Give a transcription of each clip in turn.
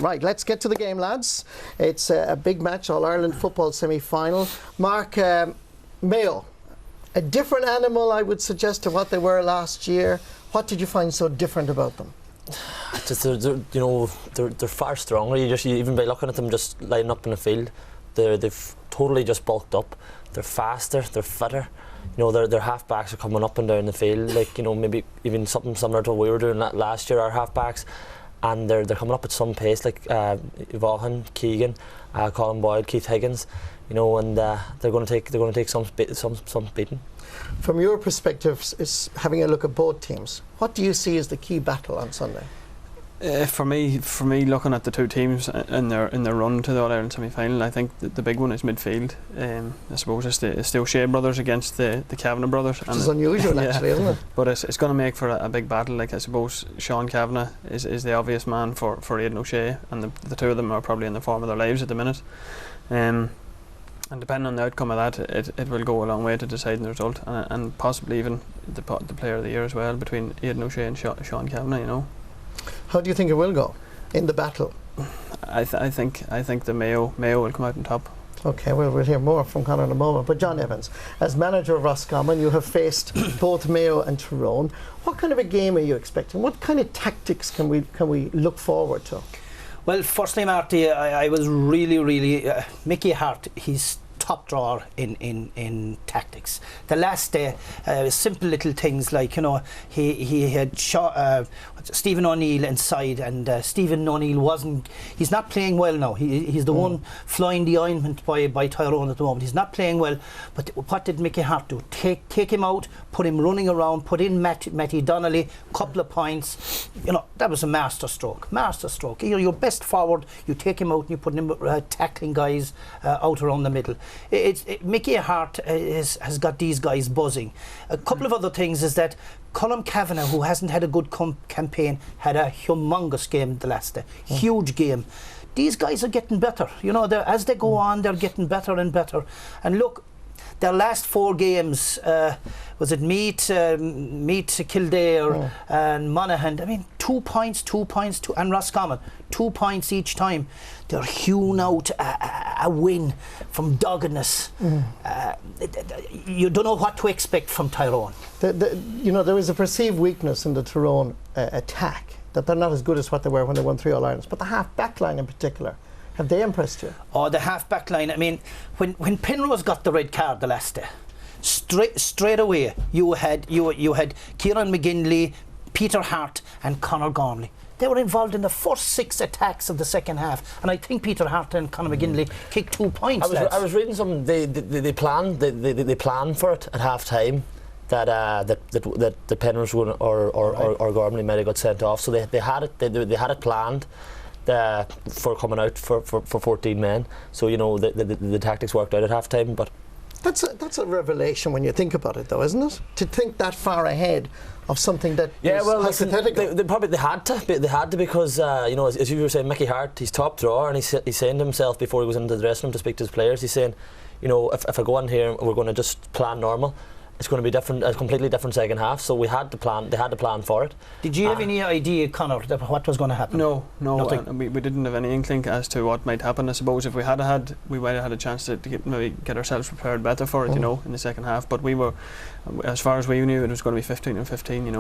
Right, let's get to the game, lads. It's a big match, All-Ireland football semi-final. Mark, Mayo, a different animal, I would suggest, to what they were last year. What did you find so different about them? Just they're far stronger. Even by looking at them just lining up in the field, they've totally just bulked up. They're faster, they're fitter. Their half-backs are coming up and down the field, like, maybe even something similar to what we were doing last year, our half-backs. And they're coming up at some pace, like Vaughan, Keegan, Colin Boyd, Keith Higgins, and they're going to take some beating. From your perspective, is having a look at both teams, what do you see as the key battle on Sunday? For me, looking at the two teams in their run to the All-Ireland semi-final, I think the big one is midfield. I suppose it's the O'Shea brothers against the Kavanagh brothers. Which is unusual, actually, isn't it? But it's going to make for a big battle. Like, I suppose Sean Kavanagh is the obvious man for Aidan O'Shea, and the two of them are probably in the form of their lives at the minute. And depending on the outcome of that, it will go a long way to deciding the result, and possibly even the player of the year as well, between Aidan O'Shea and Sean Kavanagh. How do you think it will go in the battle? I think the Mayo will come out on top. Okay, well, we'll hear more from Conor in a moment. But John Evans, as manager of Roscommon, you have faced both Mayo and Tyrone. What kind of a game are you expecting? What kind of tactics can we look forward to? Well, firstly, Marty, I was really Mickey Hart, he's top drawer in tactics. The last day, simple little things like, he had Stephen O'Neill inside, and Stephen O'Neill he's not playing well now. He's the one flying the ointment by Tyrone at the moment. He's not playing well, but what did Mickey Hart do? Take him out, put him running around, put in Matty Donnelly, couple of points. That was a master stroke. You're your best forward, you take him out and you put him tackling guys out around the middle. Mickey Hart has got these guys buzzing. A couple of other things is that Colin Kavanagh, who hasn't had a good campaign, had a humongous game the last day. Huge game. These guys are getting better. As they go on, they're getting better and better. And look, their last 4 games, was it Meath, Kildare and Monaghan? I mean, 2 points, and Roscommon, 2 points each time. They're hewing out a win from doggedness. You don't know what to expect from Tyrone. There is a perceived weakness in the Tyrone attack, that they're not as good as what they were when they won 3 All-Irelands. But the half-back line in particular, have they impressed you? Oh, the half-back line. I mean, when Penrose got the red card the last day, straight away you had Kieran McGinley, Peter Hart and Conor Gormley. They were involved in the first 6 attacks of the second half, and I think Peter Hart and Conor McGinley kicked 2 points. I was reading something. They planned for it at half time. That the Penrose or Gormley might have got sent off, so they had it planned for coming out for 14 men. So the tactics worked out at half time. But that's a revelation when you think about it, though, isn't it? To think that far ahead of something that is hypothetical. They had to because as you were saying, Mickey Hart, he's top drawer, and he's saying to himself before he goes into the dressing room to speak to his players, he's saying, if I go in here and we're going to just plan normal, it's going to be different, a completely different second half. So they had to plan for it. Did you have any idea, Conor, what was going to happen? No. We didn't have any inkling as to what might happen. I suppose if we might have had a chance to get ourselves prepared better for it, in the second half. But we were, as far as we knew, it was going to be 15 and 15.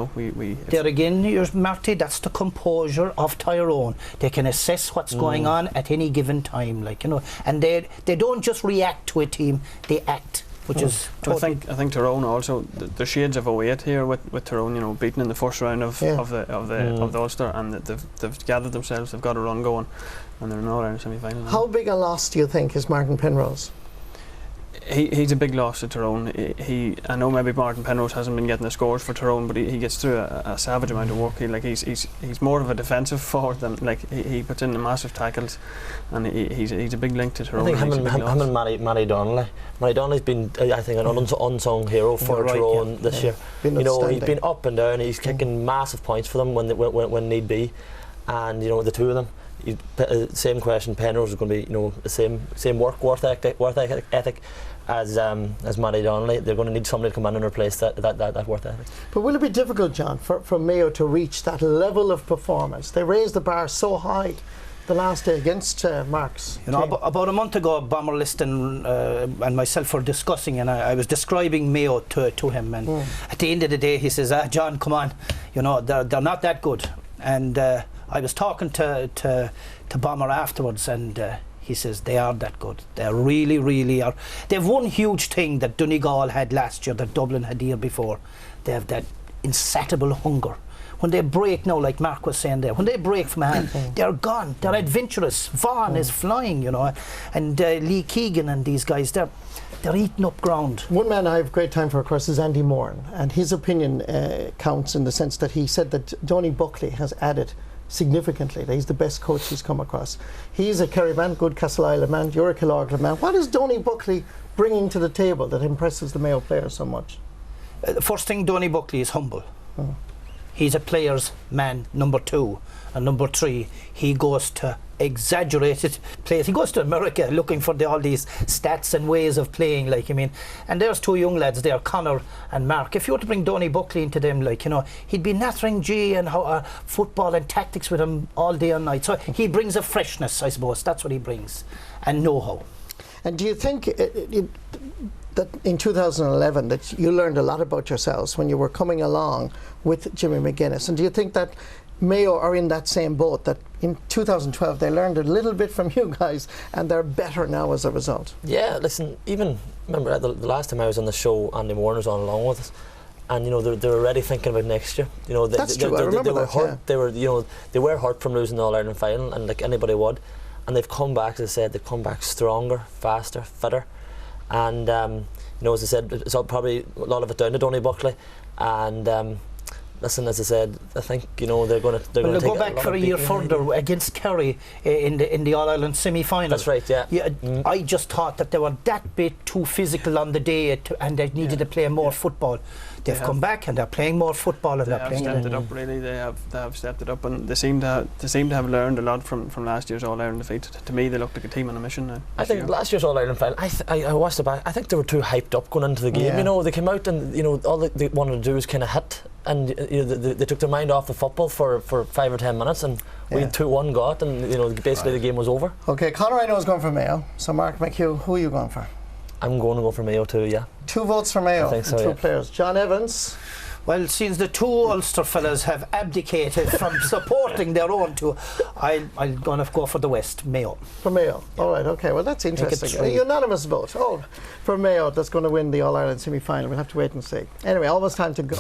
There again, Marty, that's the composure of Tyrone. They can assess what's going on at any given time, and they don't just react to a team; they act. Which is I think Tyrone also, the shades of 08 here with Tyrone, beaten in the first round of the Ulster, and they've gathered themselves, they've got a run going, and they're in All-Ireland semi-final. How big a loss do you think is Martin Penrose? He's a big loss to Tyrone. I know maybe Martin Penrose hasn't been getting the scores for Tyrone, but he gets through a savage amount of work. He's more of a defensive forward than he puts in the massive tackles, and he's a big link to Tyrone. I think him and Matty Donnelly. Matty Donnelly's been, I think, an unsung hero for Tyrone this year. He's been up and down. He's kicking massive points for them when need be, and the two of them. Same question. Penrose is going to be the same work ethic as Matty Donnelly. They're going to need somebody to come in and replace that work ethic. But will it be difficult, John, for Mayo to reach that level of performance? They raised the bar so high the last day against Mark's You know, team? about a month ago, Bomber Liston and myself were discussing, and I was describing Mayo to him, and at the end of the day, he says, John, come on, you know, they're not that good. And I was talking to Bomber afterwards, and he says they are that good. They really, really are. They've one huge thing that Donegal had last year, that Dublin had the year before. They have that insatiable hunger. When they break now, like Mark was saying there, when they break from a hand, they're gone. They're adventurous. Vaughan is flying, you know, and Lee Keegan and these guys, they're eating up ground. One man I have great time for, of course, is Andy Moran, and his opinion counts in the sense that he said that Donny Buckley has added significantly, that he's the best coach he's come across. He's a Kerry man, good Castle Island man, you're a Killorglin man. What is Donny Buckley bringing to the table that impresses the Mayo players so much? The first thing, Donny Buckley is humble. He's a player's man, number 2. And number 3, he goes to exaggerated plays. He goes to America looking for all these stats and ways of playing, like, I mean, and there's 2 young lads there, Conor and Mark. If you were to bring Donny Buckley into them, like, you know, he'd be nattering G and football and tactics with him all day and night. So he brings a freshness, I suppose. That's what he brings, and know-how. And do you think that in 2011 that you learned a lot about yourselves when you were coming along with Jimmy McGuinness? And do you think that Mayo are in that same boat, that in 2012 they learned a little bit from you guys and they're better now as a result? Yeah, listen, even remember the last time I was on the show, Andy Moran was on along with us, and you know they were already thinking about next year. You know, That's true. I remember they were that, hurt. yeah. They were, you know, they were hurt from losing the All-Ireland final, and like anybody would, and they've come back. As I said, they've come back stronger, faster, fitter, and you know, as I said, it's all probably a lot of it down to Donny Buckley, and. Listen, as I said, I think, you know, they're going to go back for a year further against Kerry in the All-Ireland semi-final. That's right, yeah. I just thought that they were that bit too physical on the day and they needed to play more football. They've come back and they're playing more football, and they have stepped it up. Really, they have stepped it up, and they seem to have learned a lot from last year's All-Ireland defeat. To me, they looked like a team on a mission now. I think last year's All-Ireland final, I watched it back. I think they were too hyped up going into the game. You know, they came out and, you know, all they wanted to do was kind of hit, and you know, they took their mind off the football for 5 or 10 minutes, and we 2-1 got, and you know, basically the game was over. Okay, Conor I know is going for Mayo, so Mark McHugh, who are you going for? I'm going to go for Mayo too, yeah. 2 votes for Mayo, I think so, and 2 players. John Evans. Well, since the 2 Ulster fellas have abdicated from supporting their own 2, I'm going to go for the West, Mayo. For Mayo. All right, okay. Well, that's interesting. A unanimous vote. Oh, for Mayo, that's going to win the All-Ireland semi-final. We'll have to wait and see. Anyway, almost time to go.